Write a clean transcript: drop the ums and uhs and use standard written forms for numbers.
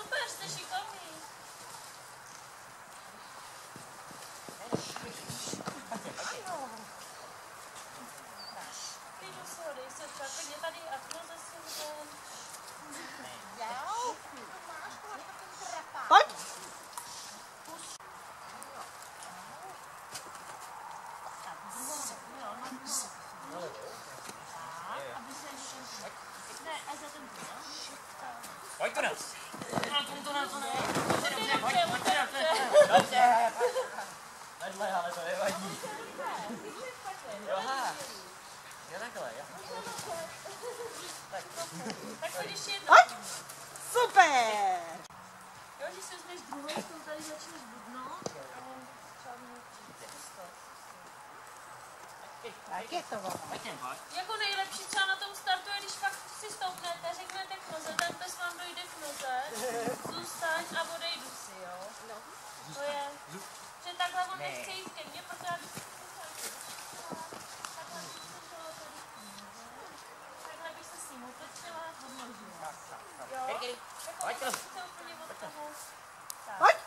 super, jste šikovný. Ty jdu si ho, dej se klidně tady akno zase ven. Pojď! Pojď to nás! To ne. Dobře! Vedle, ale to nevadí. Joha! Jo takhle, jo. Tak pojď ještě jednou. Pojď! Super! Jo, že si vezmeš druhou, s tou tady začneš budnout. Tak je to ono. Pojď. Jako nejlepší třeba na tom startu je, když fakt si stoupnete, řeknete k noze, ten pes vám dojde k noze, zůstaň a odejdu si, jo? To je, že takhle on nechce jít ke mně, protože já bych si takhle bych se s ním otočila a odložila. Jo? Pojď to. Jako se úplně od toho. Pojď!